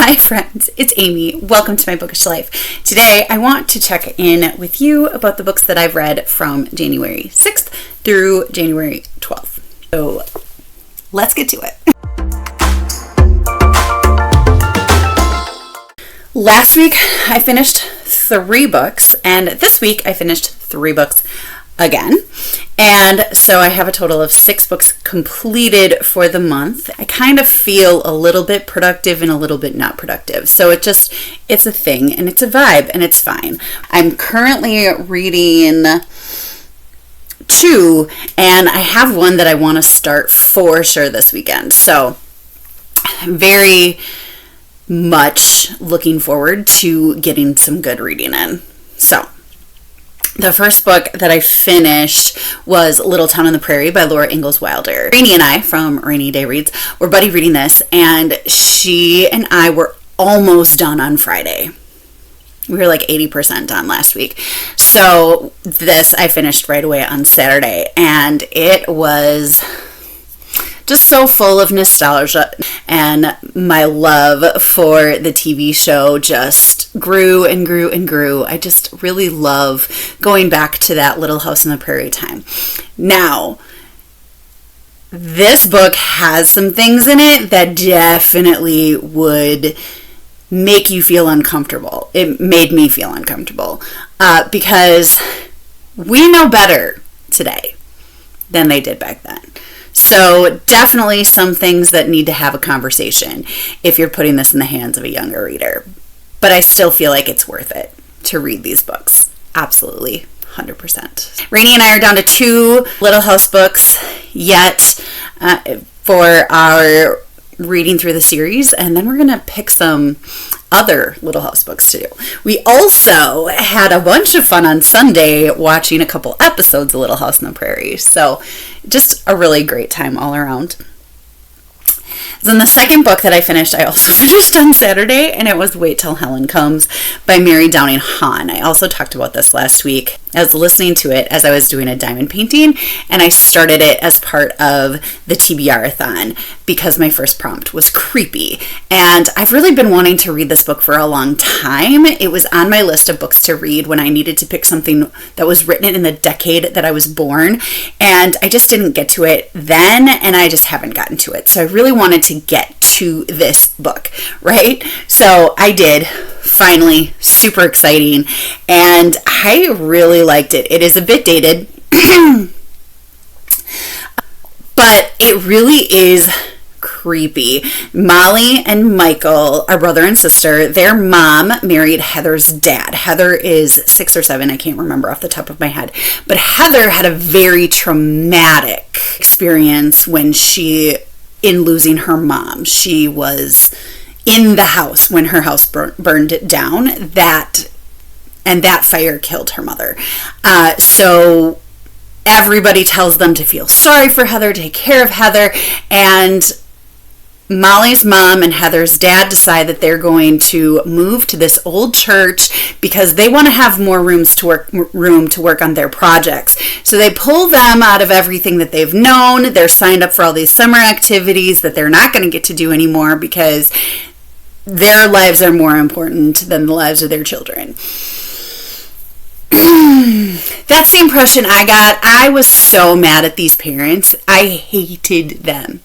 Hi friends, it's Amy. Welcome to my bookish life. Today I want to check in with you about the books that I've read from January 6th through January 12th. So let's get to it. Last week I finished 3 books, and this week I finished 3 books again. And so I have a total of 6 books completed for the month. I kind of feel a little bit productive and a little bit not productive. So it's a thing and it's a vibe and it's fine. I'm currently reading 2, and I have one that I want to start for sure this weekend. So I'm very much looking forward to getting some good reading in. So the first book that I finished was Little Town on the Prairie by Laura Ingalls Wilder. Rainey and I from Rainy Day Reads were buddy reading this, and she and I were almost done on Friday. We were like 80% done last week. So this I finished right away on Saturday, and it was just so full of nostalgia, and my love for the TV show just grew and grew and grew. I just really love going back to that Little House on the Prairie time. Now, this book has some things in it that definitely would make you feel uncomfortable. It made me feel uncomfortable because we know better today than they did back then. So definitely some things that need to have a conversation if you're putting this in the hands of a younger reader. But I still feel like it's worth it to read these books. Absolutely, 100%. Rainey and I are down to 2 Little House books yet for our reading through the series, and then we're going to pick some other Little House books to do. We also had a bunch of fun on Sunday watching a couple episodes of Little House on the Prairie. So just a really great time all around. Then the second book that I finished, I also finished on Saturday, and it was Wait Till Helen Comes by Mary Downing Hahn. I also talked about this last week. I was listening to it as I was doing a diamond painting, and I started it as part of the TBRathon because my first prompt was creepy. And I've really been wanting to read this book for a long time. It was on my list of books to read when I needed to pick something that was written in the decade that I was born, and I just didn't get to it then, and I just haven't gotten to it. So I really wanted to get to this book, right? So I did, finally, super exciting, and I really liked it. It is a bit dated, but it really is creepy. Molly and Michael are brother and sister. Their mom married Heather's dad. Heather is 6 or 7, I can't remember off the top of my head, but Heather had a very traumatic experience in losing her mom. She was in the house when her house burned down, and that fire killed her mother. So everybody tells them to feel sorry for Heather, take care of Heather, and Molly's mom and Heather's dad decide that they're going to move to this old church because they want to have more room to work on their projects. So they pull them out of everything that they've known. They're signed up for all these summer activities that they're not going to get to do anymore because their lives are more important than the lives of their children. That's the impression I got. I was so mad at these parents. I hated them.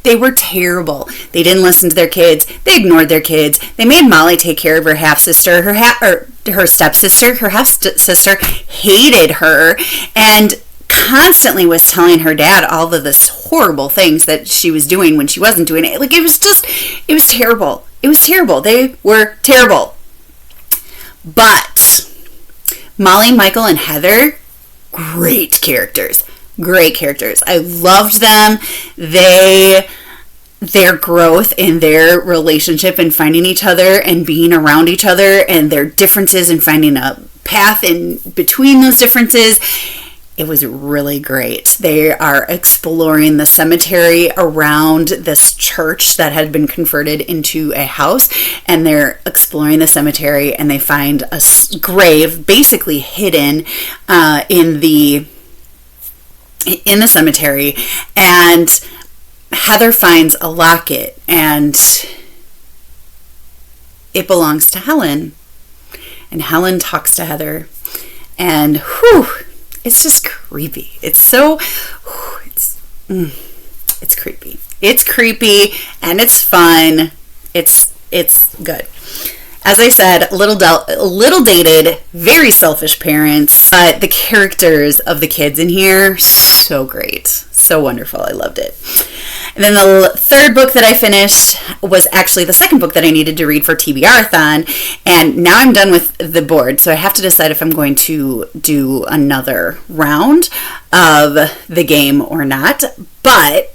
They were terrible. They didn't listen to their kids. They ignored their kids. They made Molly take care of her half-sister. Her stepsister, her half-sister hated her and constantly was telling her dad all of this horrible things that she was doing when she wasn't doing it. Like, it was terrible. It was terrible. They were terrible. But Molly, Michael, and Heather, great characters. I loved them. Their growth in their relationship and finding each other and being around each other, and their differences and finding a path in between those differences. It was really great. They are exploring the cemetery around this church that had been converted into a house, and they're exploring the cemetery, and they find a grave basically hidden in the cemetery, and Heather finds a locket, and it belongs to Helen. And Helen talks to Heather. And it's just creepy. It's so, it's creepy. It's creepy and it's fun. It's good. As I said, a little dated, very selfish parents. But the characters of the kids in here, so great. So wonderful. I loved it. And then the third book that I finished was actually the second book that I needed to read for TBRathon. And now I'm done with the board. So I have to decide if I'm going to do another round of the game or not. But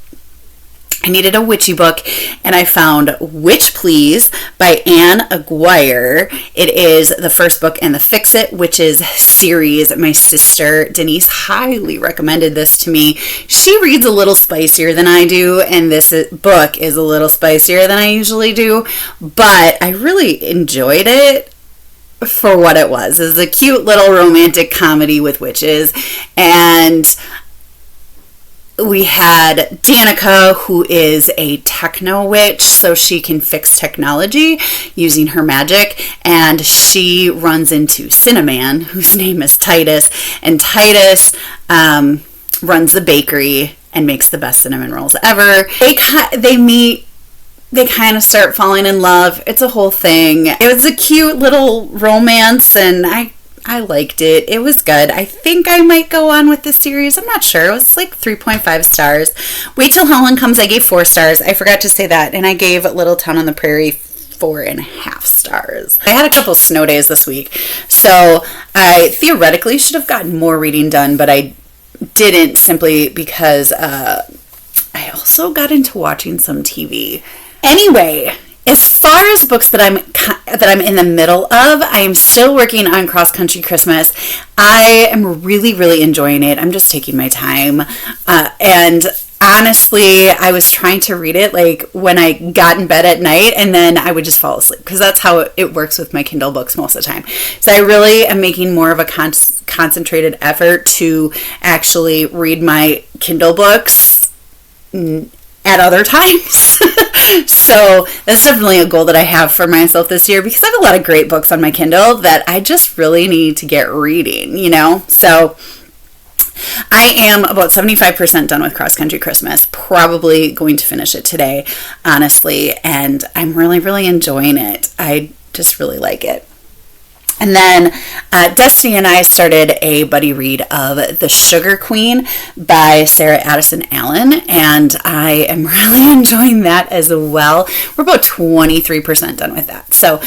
I needed a witchy book, and I found Wich Please by Aguirre. It is the first book in the Fix It Witches series. My sister Denise highly recommended this to me. She reads a little spicier than I do, and this book is a little spicier than I usually do, but I really enjoyed it for what it was. It was a cute little romantic comedy with witches, and we had Danica, who is a techno witch, so she can fix technology using her magic, and she runs into Cinnamon, whose name is Titus, and Titus runs the bakery and makes the best cinnamon rolls ever. They meet, they kind of start falling in love. It's a whole thing. It was a cute little romance, and I liked it. It was good. I think I might go on with this series. I'm not sure. It was like 3.5 stars. Wait Till Helen Comes, I gave 4 stars. I forgot to say that. And I gave Little Town on the Prairie 4.5 stars. I had a couple snow days this week, so I theoretically should have gotten more reading done, but I didn't, simply because I also got into watching some TV. Anyway, as far as books that I'm in the middle of, I am still working on Cross Country Christmas. I am really, really enjoying it. I'm just taking my time. And honestly, I was trying to read it like when I got in bed at night, and then I would just fall asleep, because that's how it works with my Kindle books most of the time. So I really am making more of a concentrated effort to actually read my Kindle books at other times. So that's definitely a goal that I have for myself this year, because I have a lot of great books on my Kindle that I just really need to get reading, So I am about 75% done with Cross Country Christmas, probably going to finish it today, honestly, and I'm really, really enjoying it. I just really like it. And then Destiny and I started a buddy read of The Sugar Queen by Sarah Addison Allen, and I am really enjoying that as well. We're about 23% done with that. So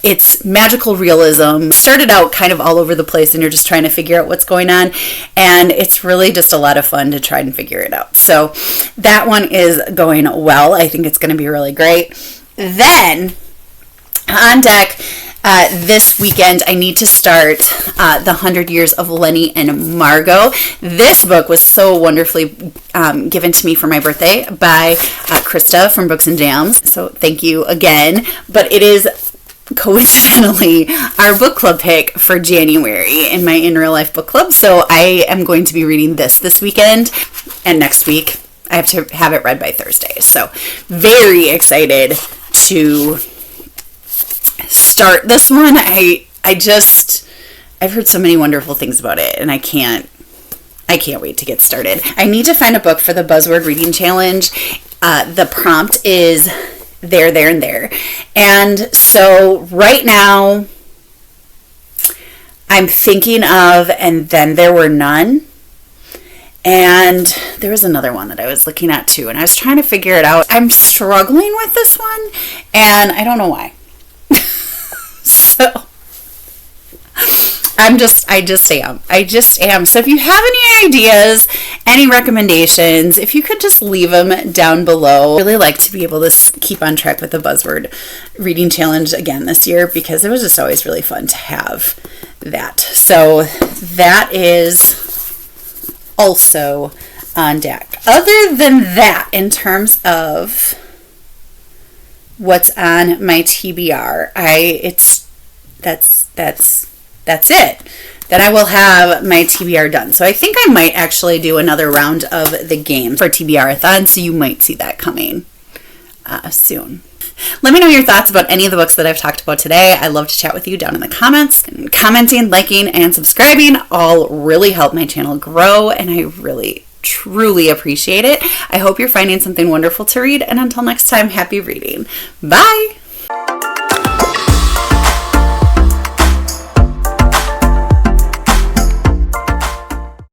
it's magical realism. Started out kind of all over the place, and you're just trying to figure out what's going on, and it's really just a lot of fun to try and figure it out. So that one is going well. I think it's going to be really great. Then on deck, this weekend, I need to start The 100 Years of Lenni and Margot. This book was so wonderfully given to me for my birthday by Krista from Books and Jams. So thank you again. But it is coincidentally our book club pick for January in my In Real Life book club. So I am going to be reading this weekend, and next week I have to have it read by Thursday. So very excited to start this one. I've heard so many wonderful things about it, and I can't wait to get started. I need to find a book for the Buzzword Reading Challenge. The prompt is there, and there. And so right now I'm thinking of And Then There Were None. And there was another one that I was looking at too, and I was trying to figure it out. I'm struggling with this one, and I don't know why. So I just am. So if you have any ideas, any recommendations, if you could just leave them down below. I'd really like to be able to keep on track with the Buzzword Reading Challenge again this year, because it was just always really fun to have that. So that is also on deck. Other than that, in terms of what's on my TBR, that's it. Then I will have my TBR done. So I think I might actually do another round of the game for TBRathon, so you might see that coming soon. Let me know your thoughts about any of the books that I've talked about today. I love to chat with you down in the comments. And commenting, liking, and subscribing all really help my channel grow, and I really, truly appreciate it. I hope you're finding something wonderful to read, and until next time, happy reading. Bye!